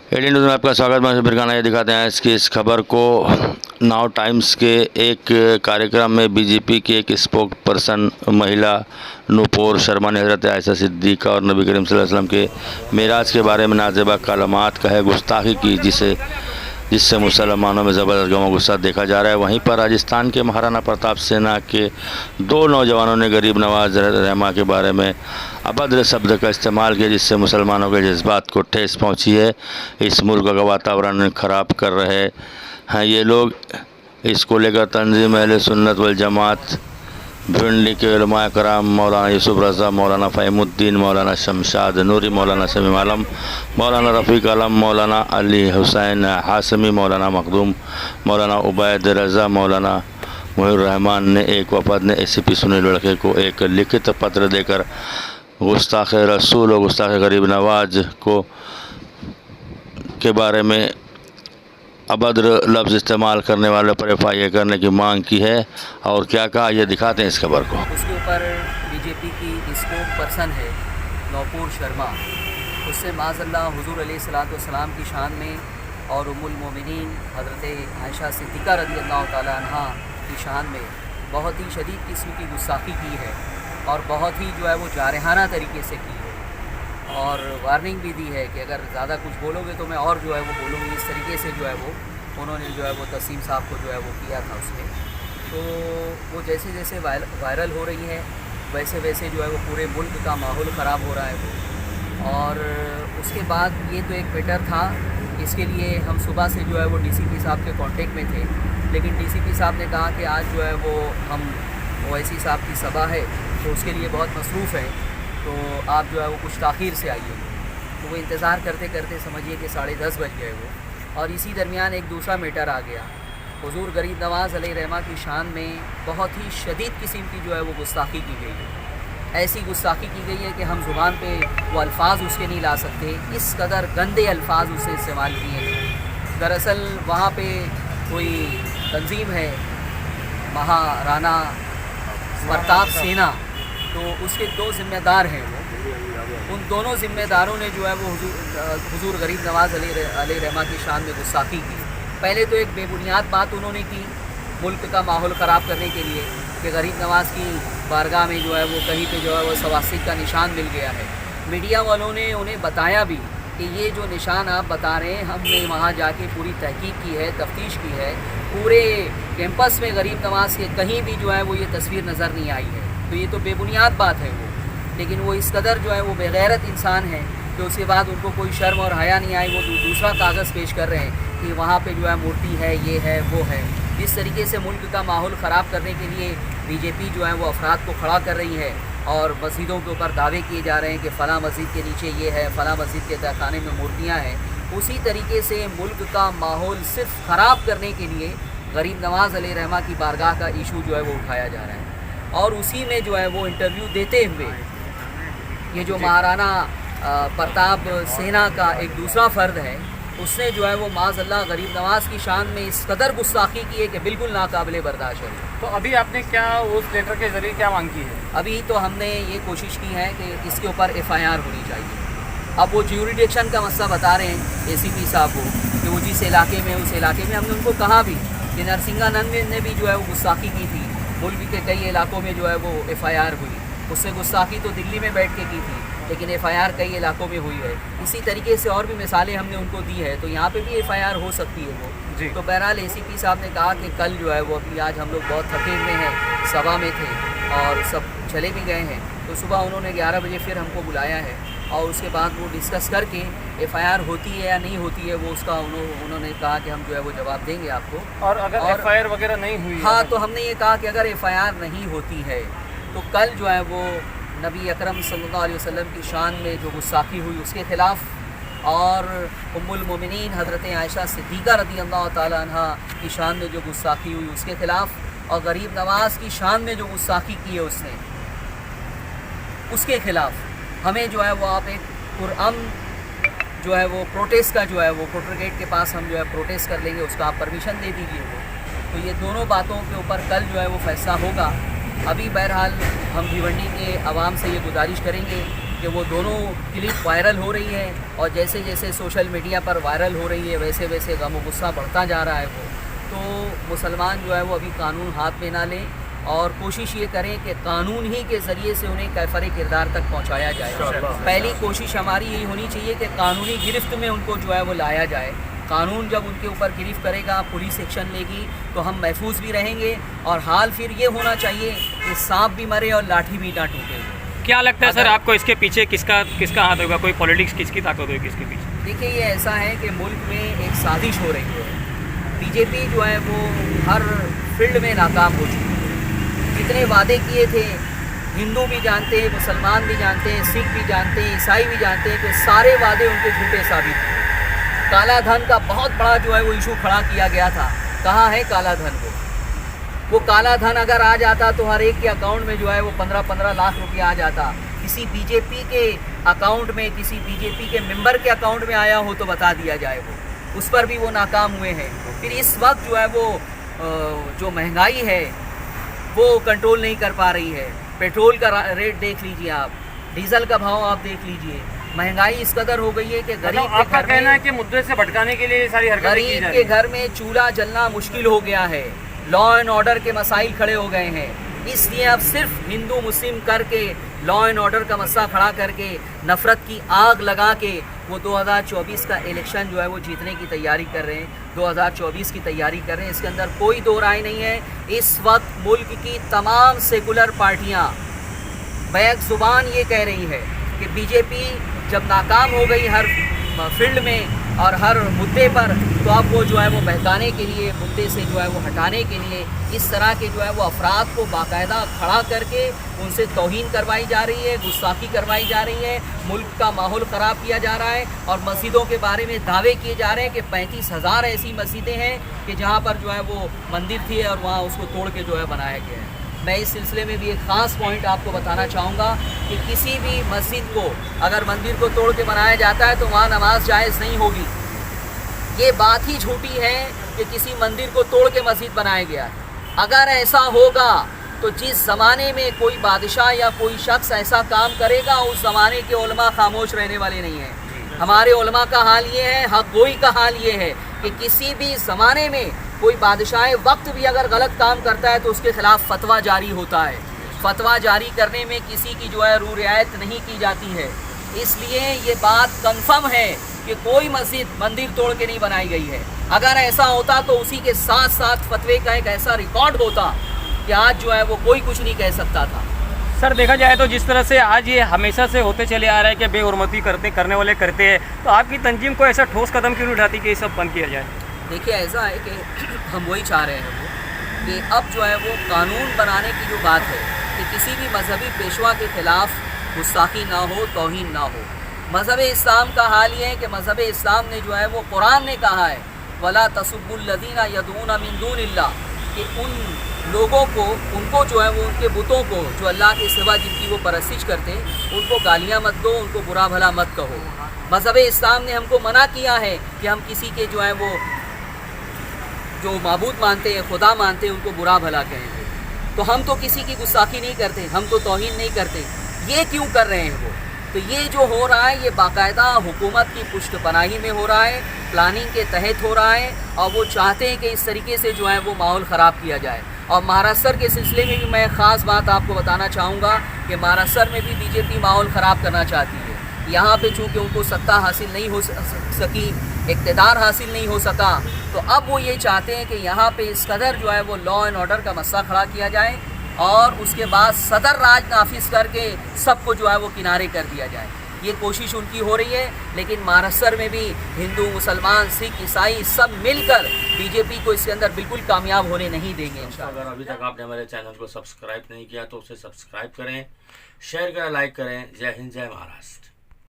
Indian news में आपका स्वागत। मैं शबीर खान। ये दिखाते हैं इस खबर को। नाउ टाइम्स के एक कार्यक्रम में बीजेपी की एक स्पोक पर्सन महिला नूपुर शर्मा ने हज़रत आयशा सिद्दीक़ा और नबी करीम सल्लल्लाहु अलैहि वसल्लम के मेराज के बारे में नाज़ेबा कलमात का है गुस्ताखी की, जिससे मुसलमानों में ज़बरदस्त गम गुस्सा देखा जा रहा है। वहीं पर राजस्थान के महाराणा प्रताप सेना के दो नौजवानों ने गरीब नवाज रहमा के बारे में अभद्र शब्द का इस्तेमाल किया, जिससे मुसलमानों के जज्बात को ठेस पहुंची है। इस मुल्क का वातावरण ख़राब कर रहे हैं ये लोग। इसको लेकर तंजीम अहले सुन्नत वल जमात भिंडी के उलमा कराम मौलाना यूसुफ रज़ा, मौलाना फ़हीमुद्दीन, मौलाना शमशाद नूरी, मौलाना शमीम आलम, मौलाना रफ़ीक आलम, मौलाना अली हुसैन हाशमी, मौलाना मखदूम, मौलाना उबैद रज़ा, मौलाना मुहिर रहमान ने एक वफद ने ACP सुनील लड़के को एक लिखित पत्र देकर गुस्ताख़ रसूल और गुस्ताख़ गरीब नवाज के बारे में अभद्र लफ्ज़ इस्तेमाल करने वालों पर FIR करने की मांग की है। और क्या कहा, ये दिखाते हैं इस खबर को। उसके ऊपर बीजेपी की स्पोक पर्सन है नूपुर शर्मा, उससे माज़अल्लाह हुज़ूर अलैहिस्सलाम की शान में और उम्मुल मोमिनीन हज़रत आयशा सिद्दीक़ा रज़ियल्लाहु ताला अन्हा की शान में बहुत ही शदीद किस्म की गुस्ताखी की है और बहुत ही जो है वो जारहाना तरीके से की है। और वार्निंग भी दी है कि अगर ज़्यादा कुछ बोलोगे तो मैं और जो है वो बोलूँगी। इस तरीके से जो है वो उन्होंने जो है वो तस्लीम साहब को जो है वो किया था उसमें। तो वो जैसे जैसे वायरल हो रही है वैसे वैसे जो है वो पूरे मुल्क का माहौल ख़राब हो रहा है वो। और उसके बाद ये तो एक मैटर था, इसके लिए हम सुबह से जो है वो DCP साहब के कांटेक्ट में थे, लेकिन DCP साहब ने कहा कि आज जो है वो हम OIC साहब की सभा है तो उसके लिए बहुत मसरूफ़ है, तो आप जो है वो कुछ ताख़ीर से आइए। तो वो इंतज़ार करते करते समझिए कि 10:30 बज गए वो। और इसी दरमियान एक दूसरा मैटर आ गया। हुज़ूर गरीब नवाज़ अलैहिर्रहमा की शान में बहुत ही शदीद किस्म की जो है वो गुस्ताखी की गई है। ऐसी गुस्ताखी की गई है कि हम ज़ुबान पे वो अल्फाज उसके नहीं ला सकते, इस कदर गंदे अल्फाज उससे इस्तेमाल किए हैं। दरअसल वहाँ पे कोई तंजीम है महाराणा प्रताप सेना, तो उसके दो ज़िम्मेदार हैं वो। उन दोनों ज़िम्मेदारों ने जो है वो हुज़ूर गरीब नवाज़ अलैहिर्रहमा की शान में गुस्ताखी की। पहले तो एक बेबुनियाद बात उन्होंने की मुल्क का माहौल ख़राब करने के लिए कि गरीब नवाज़ की बारगाह में जो है वो कहीं पे जो है वो सवासिक का निशान मिल गया है। मीडिया वालों ने उन्हें बताया भी कि ये जो निशान आप बता रहे हैं, हमने वहाँ जाके पूरी तहकीक की है, तफ्तीश की है, पूरे कैंपस में गरीब नवाज़ के कहीं भी जो है वो ये तस्वीर नज़र नहीं आई है। तो ये तो बेबुनियाद बात है वो। लेकिन वो इस कदर जो है वो बेगैरत इंसान है कि उसके बाद उनको कोई शर्म और हया नहीं आई। वो दूसरा कागज़ पेश कर रहे हैं कि वहाँ पे जो है मूर्ति है, ये है, वो है। इस तरीके से मुल्क का माहौल ख़राब करने के लिए बीजेपी जो है वो अफराद को खड़ा कर रही है और मस्जिदों के ऊपर दावे किए जा रहे हैं कि फ़लाँ मस्जिद के नीचे ये है, फ़लाँ मस्जिद के तहखाने में मूर्तियाँ हैं। उसी तरीके से मुल्क का माहौल सिर्फ ख़राब करने के लिए गरीब नवाज़ अलैहिर्रहमा की बारगाह का इशू जो है वो उठाया जा रहा है। और उसी में जो है वो इंटरव्यू देते हुए ये जो महाराणा प्रताप सेना का एक दूसरा फ़र्द है, उसने जो है वो माज़अल्लाह गरीब नवाज़ की शान में इस कदर गुस्ताखी की है कि बिल्कुल नाकाबिले बर्दाश्त है। तो अभी आपने क्या उस लेटर के ज़रिए क्या मांग की है? अभी तो हमने ये कोशिश की है कि इसके ऊपर FIR होनी चाहिए। अब वो ज्यूरिडिक्शन का मसला बता रहे हैं ACP साहब को कि वो जिस इलाके में, उस इलाके में हमने उनको कहा भी कि नरसिंहानंद ने भी जो है वो गुस्ताखी की थी। मुल्क के कई इलाकों में जो है वो FIR हुई। उससे गुस्ताखी तो दिल्ली में बैठ के की थी, लेकिन FIR कई इलाकों में हुई है। इसी तरीके से और भी मिसालें हमने उनको दी है, तो यहाँ पे भी FIR हो सकती है वो जी। तो बहरहाल ACP साहब ने कहा कि कल जो है वो, अभी आज हम लोग बहुत थके हुए हैं, सभा में थे और सब चले भी गए हैं, तो सुबह उन्होंने 11 बजे फिर हमको बुलाया है और उसके बाद वो डिस्कस करके FIR होती है या नहीं होती है वो उसका उन्होंने कहा कि हम जो है वो जवाब देंगे आपको। और अगर FIR वगैरह नहीं हुई, हाँ, तो हमने ये कहा कि अगर FIR नहीं होती है तो कल जो है वो नबी अकरम सल्लल्लाहु अलैहि वसल्लम की शान में जो गुस्ताखी हुई उसके ख़िलाफ़ और उम्मुल मोमिनीन हज़रत आयशा सिद्दीक़ा रज़ियल्लाहु ताला अन्हा की शान में जो गुस्ताखी हुई उसके ख़िलाफ़ और गरीब नवाज़ की शान में जो गुस्ताखी की है उसने, उसके ख़िलाफ़ हमें जो है वो आप एक पुरअमन जो है वो प्रोटेस्ट का जो है वो कोटर गेट के पास हम जो है प्रोटेस्ट कर लेंगे, उसका आप परमिशन दे दीजिए वो। तो ये दोनों बातों के ऊपर कल जो है वो फ़ैसला होगा। अभी बहरहाल हम भिवंडी के आवाम से ये गुजारिश करेंगे کہ وہ دونوں کلپ وائرل ہو رہی ہے اور جیسے جیسے سوشل میڈیا پر وائرل ہو رہی ہے ویسے ویسے غم و غصہ بڑھتا جا رہا ہے وہ. تو مسلمان جو ہے وہ ابھی قانون ہاتھ میں نہ لیں اور کوشش یہ کریں کہ قانون ہی کے ذریعے سے انہیں کیفر کردار تک پہنچایا جائے. پہلی کوشش ہماری یہی ہونی چاہیے کہ قانونی گرفت میں ان کو جو ہے وہ لایا جائے. قانون جب ان کے اوپر گرفت کرے گا, پولیس ایکشن لے گی تو ہم محفوظ بھی رہیں گے. اور حال پھر یہ ہونا چاہیے کہ سانپ بھی مرے اور لاٹھی بھی نہ ٹوٹے. کیا لگتا ہے سر آپ کو اس کے پیچھے کس کا ہاتھ ہوگا؟ کوئی پولیٹکس کس کی طاقت ہوگی اس کے پیچھے؟ دیکھیے یہ ایسا ہے کہ ملک میں ایک سازش ہو رہی ہے. بی جے پی جو ہے وہ ہر فیلڈ میں ناکام ہو چکی ہے. جتنے وعدے کیے تھے ہندو بھی جانتے ہیں, مسلمان بھی جانتے ہیں, سکھ بھی جانتے ہیں, عیسائی بھی جانتے ہیں کہ سارے وعدے ان کے جھوٹے ثابت ہوئے. کالا دھن کا بہت بڑا جو ہے وہ ایشو کھڑا کیا گیا تھا. کہاں ہے کالا دھن؟ وہ کالا دھن اگر آ جاتا تو ہر ایک کے اکاؤنٹ میں جو ہے وہ 15-15 لاکھ روپیہ آ جاتا. کسی بی جے پی کے اکاؤنٹ میں, کسی بی جے پی کے ممبر کے اکاؤنٹ میں آیا ہو تو بتا دیا جائے. وہ اس پر بھی وہ ناکام ہوئے ہیں. پھر اس وقت جو ہے وہ جو مہنگائی ہے وہ کنٹرول نہیں کر پا رہی ہے. پیٹرول کا ریٹ دیکھ لیجئے آپ, ڈیزل کا بھاؤ آپ دیکھ لیجئے. مہنگائی اس قدر ہو گئی ہے کہ غریب آپ کا کہنا ہے کہ مدعے سے بھٹکانے کے لیے یہ ساری حرکتیں کی جا رہی ہیں. غریب کے گھر میں چولہا جلنا مشکل ہو گیا ہے. لا اینڈ آرڈر کے مسائل کھڑے ہو گئے ہیں. اس لیے اب صرف ہندو مسلم کر کے, لا اینڈ آرڈر کا مسئلہ کھڑا کر کے, نفرت کی آگ لگا کے وہ 2024 کا الیکشن جو ہے وہ جیتنے کی تیاری کر رہے ہیں. 2024 کی تیاری کر رہے ہیں. اس کے اندر کوئی دو رائے نہیں ہے. اس وقت ملک کی تمام سیکولر پارٹیاں بیک زبان یہ کہہ رہی ہے کہ بی جے پی جب ناکام ہو گئی ہر فیلڈ میں اور ہر مدعے پر, تو اب وہ جو ہے وہ بہکانے کے لیے, مدعے سے جو ہے وہ ہٹانے کے لیے اس طرح کے جو ہے وہ افراد کو باقاعدہ کھڑا کر کے ان سے توہین کروائی جا رہی ہے, گستاخی کروائی جا رہی ہے, ملک کا ماحول خراب کیا جا رہا ہے. اور مسجدوں کے بارے میں دعوے کیے جا رہے ہیں کہ 35,000 ایسی مسجدیں ہیں کہ جہاں پر جو ہے وہ مندر تھی اور وہاں اس کو توڑ کے جو ہے بنایا گیا ہے. میں اس سلسلے میں بھی ایک خاص پوائنٹ آپ کو بتانا چاہوں گا کہ کسی بھی مسجد کو اگر مندر کو توڑ کے بنایا جاتا ہے تو وہاں نماز جائز نہیں ہوگی. یہ بات ہی جھوٹی ہے کہ کسی مندر کو توڑ کے مسجد بنایا گیا ہے. اگر ایسا ہوگا تو جس زمانے میں کوئی بادشاہ یا کوئی شخص ایسا کام کرے گا اس زمانے کے علماء خاموش رہنے والے نہیں ہیں. ہمارے علماء کا حال یہ ہے, حق گوئی کا حال یہ ہے کہ کسی بھی زمانے میں کوئی بادشاہ وقت بھی اگر غلط کام کرتا ہے تو اس کے خلاف فتویٰ جاری ہوتا ہے. فتویٰ جاری کرنے میں کسی کی جو ہے رو رعایت نہیں کی جاتی ہے. اس لیے یہ بات کنفرم ہے کہ کوئی مسجد مندر توڑ کے نہیں بنائی گئی ہے. اگر ایسا ہوتا تو اسی کے ساتھ ساتھ فتوے کا ایک ایسا ریکارڈ ہوتا کہ آج جو ہے وہ کوئی کچھ نہیں کہہ سکتا تھا. سر دیکھا جائے تو جس طرح سے آج یہ ہمیشہ سے ہوتے چلے آ رہا ہے کہ بے حرمتی کرنے والے کرتے ہیں, تو آپ کی تنظیم کو ایسا ٹھوس قدم کیوں نہیں اٹھاتی کہ یہ سب بند کیا جائے؟ دیکھیے ایسا ہے کہ ہم وہی چاہ رہے ہیں کہ اب جو ہے وہ قانون بنانے کی جو بات ہے کہ کسی بھی مذہبی پیشوا کے خلاف گستاخی نہ ہو, توہین نہ ہو. مذہب اسلام کا حال یہ ہے کہ مذہب اسلام نے جو ہے وہ قرآن نے کہا ہے وَلَا تَسُبُّوا الَّذِينَ يَدْعُونَ مِن دُونِ اللَّهِ کہ ان لوگوں کو, ان کو جو ہے وہ ان کے بتوں کو جو اللہ کے سوا جن کی وہ پرستش کرتے ہیں ان کو گالیاں مت دو, ان کو برا بھلا مت کہو. مذہب اسلام نے ہم کو منع کیا ہے کہ ہم کسی کے جو ہے وہ جو معبود مانتے ہیں, خدا مانتے ہیں, ان کو برا بھلا کہیں گے. تو ہم تو کسی کی گستاخی نہیں کرتے, ہم تو توہین نہیں کرتے. یہ کیوں کر رہے ہیں وہ؟ تو یہ جو ہو رہا ہے یہ باقاعدہ حکومت کی پشت پناہی میں ہو رہا ہے, پلاننگ کے تحت ہو رہا ہے, اور وہ چاہتے ہیں کہ اس طریقے سے جو ہے وہ ماحول خراب کیا جائے. اور مہاراشٹر کے سلسلے میں بھی میں خاص بات آپ کو بتانا چاہوں گا کہ مہاراشٹر میں بھی بی جے پی ماحول خراب کرنا چاہتی ہے. یہاں پہ چونکہ ان کو سطح حاصل نہیں ہو سکی, اقتدار حاصل نہیں ہو سکا, تو اب وہ یہ چاہتے ہیں کہ یہاں پہ اس قدر جو ہے وہ لا اینڈ آرڈر کا مسئلہ کھڑا کیا جائے اور اس کے بعد صدر راج نافذ کر کے سب کو جو ہے وہ کنارے کر دیا جائے. یہ کوشش ان کی ہو رہی ہے, لیکن مہاراشٹر میں بھی ہندو, مسلمان, سکھ, عیسائی سب مل کر بی جے پی کو اس کے اندر بالکل کامیاب ہونے نہیں دیں گے انشاءاللہ. اگر ابھی تک آپ نے ہمارے چینل کو سبسکرائب نہیں کیا تو اسے سبسکرائب کریں, شیئر کریں, لائک کریں. جے ہند, جے مہاراشٹر.